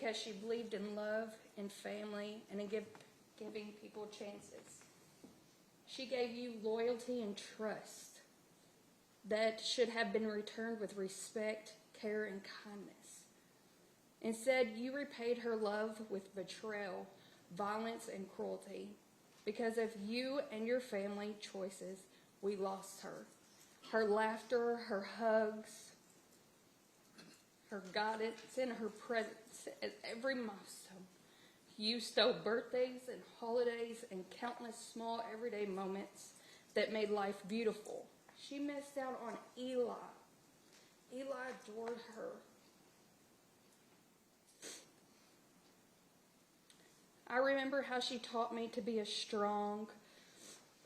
because she believed in love and family and in giving people chances. She gave you loyalty and trust that should have been returned with respect, care, and kindness. Instead, you repaid her love with betrayal, violence, and cruelty. Because of you and your family choices, we lost her. Her laughter, her hugs, her guidance, and her presence at every milestone. You stole birthdays and holidays and countless small everyday moments that made life beautiful. She missed out on Eli. Eli adored her. I remember how she taught me to be a strong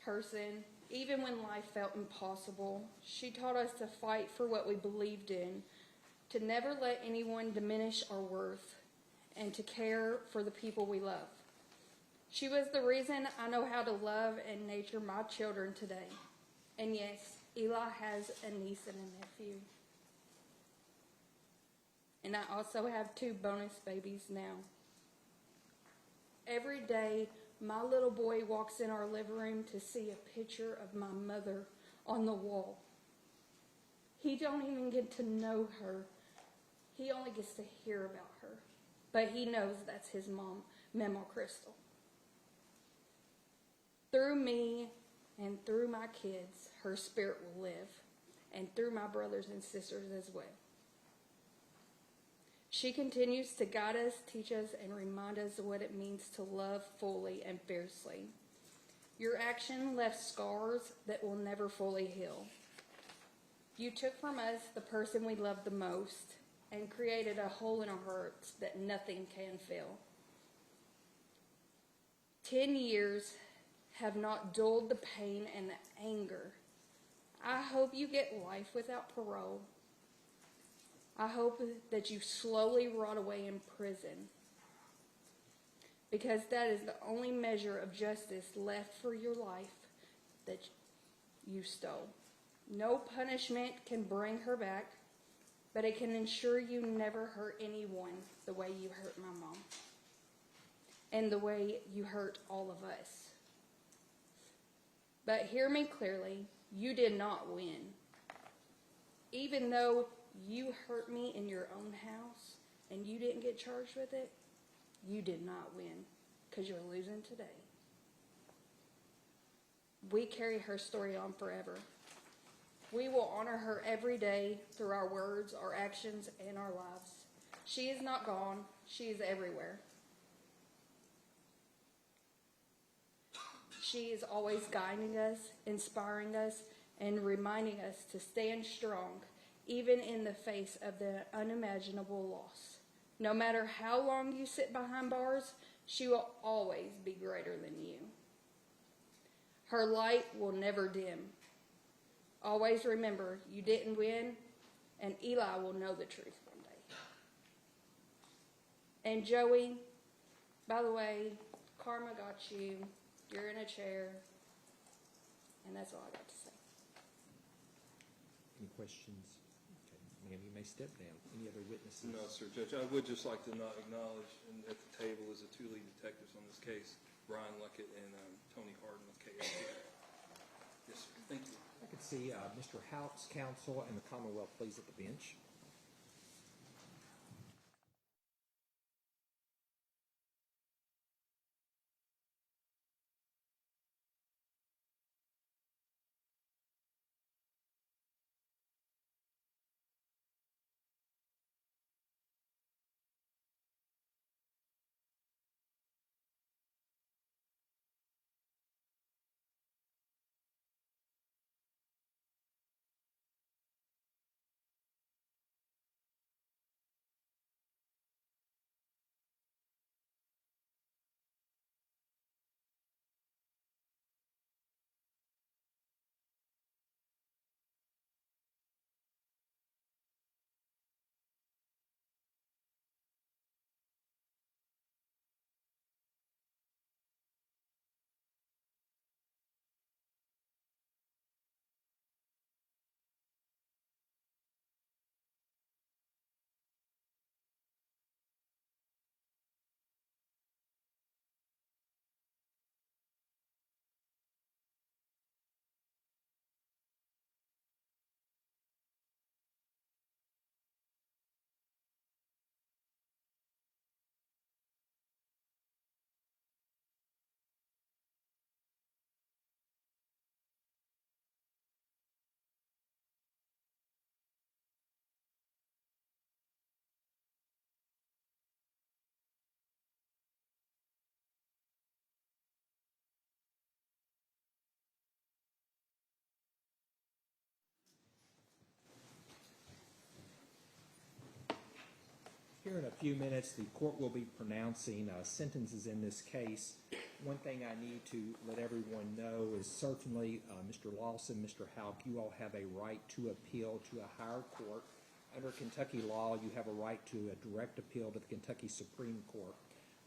person, even when life felt impossible. She taught us to fight for what we believed in, to never let anyone diminish our worth, and to care for the people we love. She was the reason I know how to love and nurture my children today. And yes, Eli has a niece and a nephew. And I also have 2 bonus babies now. Every day, my little boy walks in our living room to see a picture of my mother on the wall. He don't even get to know her. He only gets to hear about her. But he knows that's his mom, Mama Crystal. Through me and through my kids, her spirit will live, and through my brothers and sisters as well. She continues to guide us, teach us, and remind us of what it means to love fully and fiercely. Your action left scars that will never fully heal. You took from us the person we loved the most and created a hole in our hearts that nothing can fill. 10 years have not dulled the pain and the anger. I hope you get life without parole. I hope that you slowly rot away in prison, because that is the only measure of justice left for your life that you stole. No punishment can bring her back, but it can ensure you never hurt anyone the way you hurt my mom and the way you hurt all of us. But hear me clearly, you did not win. Even though you hurt me in your own house and you didn't get charged with it, you did not win, because you're losing today. We carry her story on forever. We will honor her every day through our words, our actions, and our lives. She is not gone. She is everywhere. She is always guiding us, inspiring us, and reminding us to stand strong, even in the face of the unimaginable loss. No matter how long you sit behind bars, she will always be greater than you. Her light will never dim. Always remember, you didn't win, and Eli will know the truth one day. And Joey, by the way, karma got you. You're in a chair. And that's all I got to say. Any questions? Okay, ma'am, you may step down. Any other witnesses? No, sir, Judge. I would just like to not acknowledge, and at the table is the 2 lead detectives on this case, Brian Luckett and Tony Harden with KSP. Yes, sir. Thank you. I could see Mr. Houck's counsel and the Commonwealth please at the bench. Here in a few minutes, the court will be pronouncing sentences in this case. One thing I need to let everyone know is certainly Mr. Lawson, Mr. Houck, you all have a right to appeal to a higher court. Under Kentucky law, you have a right to a direct appeal to the Kentucky Supreme Court.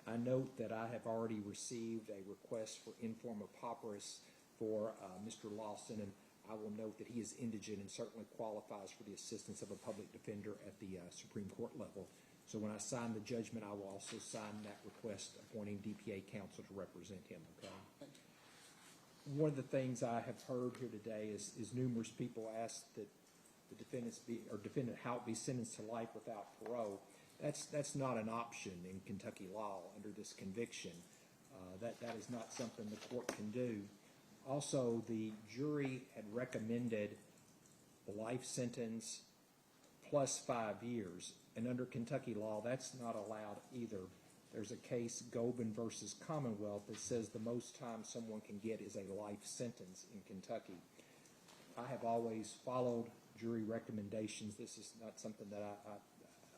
I note that I have already received a request for informa pauperis for Mr. Lawson, and I will note that he is indigent and certainly qualifies for the assistance of a public defender at the Supreme Court level. So when I sign the judgment, I will also sign that request appointing DPA counsel to represent him. Okay. One of the things I have heard here today is numerous people ask that the defendant Houck be sentenced to life without parole. That's not an option in Kentucky law under this conviction. That is not something the court can do. Also, the jury had recommended a life sentence plus 5 years, and under Kentucky law, that's not allowed either. There's a case, Gobin versus Commonwealth, that says the most time someone can get is a life sentence in Kentucky. I have always followed jury recommendations. This is not something that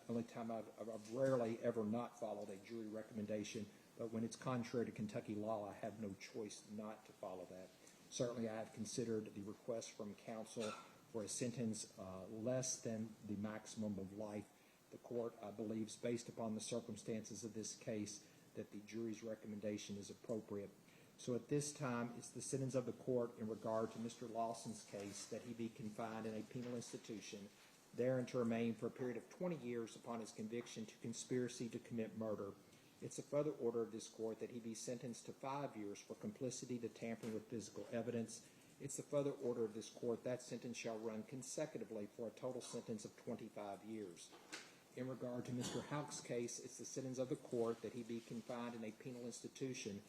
only time I've rarely ever not followed a jury recommendation, but when it's contrary to Kentucky law, I have no choice not to follow that. Certainly, I have considered the request from counsel for a sentence less than the maximum of life. The court believes, based upon the circumstances of this case, that the jury's recommendation is appropriate. So at this time, it's the sentence of the court in regard to Mr. Lawson's case that he be confined in a penal institution, therein to remain for a period of 20 years upon his conviction to conspiracy to commit murder. It's a further order of this court that he be sentenced to 5 years for complicity to tampering with physical evidence. It's the further order of this court that sentence shall run consecutively for a total sentence of 25 years. In regard to Mr. Houck's case, it's the sentence of the court that he be confined in a penal institution,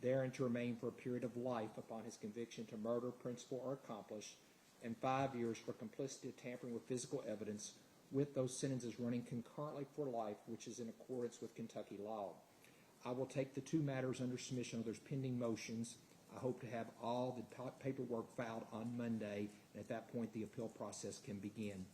therein to remain for a period of life upon his conviction to murder, principal, or accomplice, and 5 years for complicity to tampering with physical evidence, with those sentences running concurrently for life, which is in accordance with Kentucky law. I will take the two matters under submission of those pending motions. I hope to have all the paperwork filed on Monday, and at that point the appeal process can begin.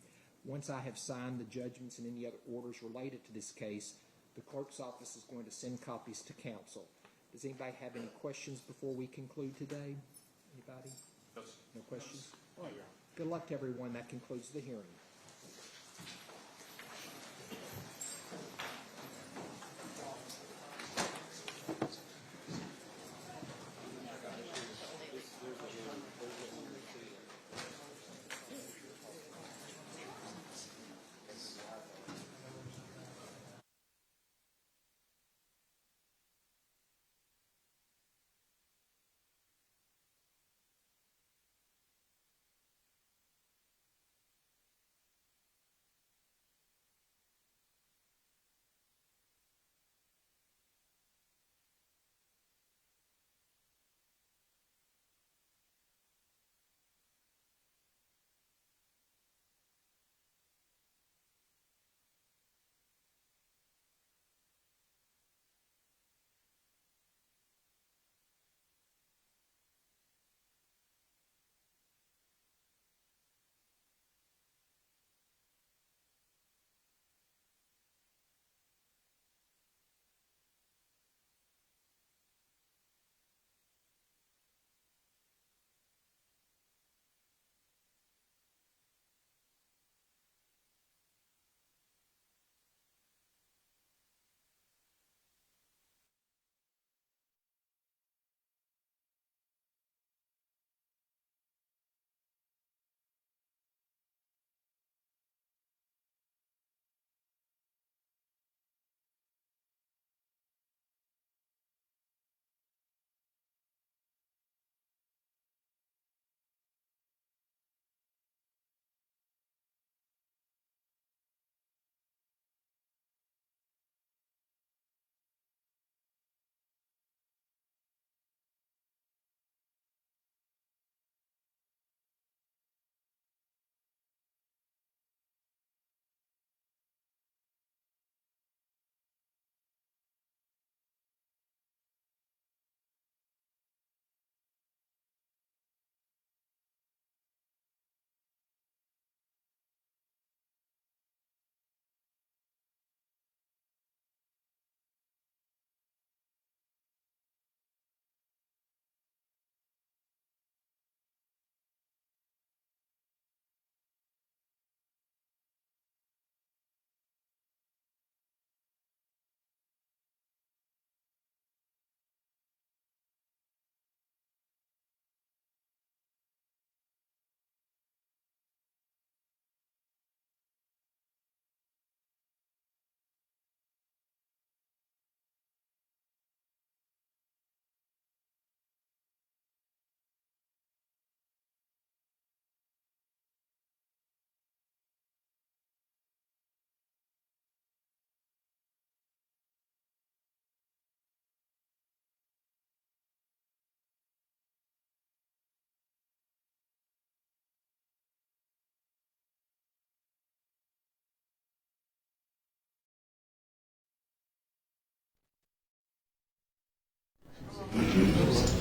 Once I have signed the judgments and any other orders related to this case, the clerk's office is going to send copies to counsel. Does anybody have any questions before we conclude today? Anybody? No questions? All right. Good luck to everyone. That concludes the hearing. Would you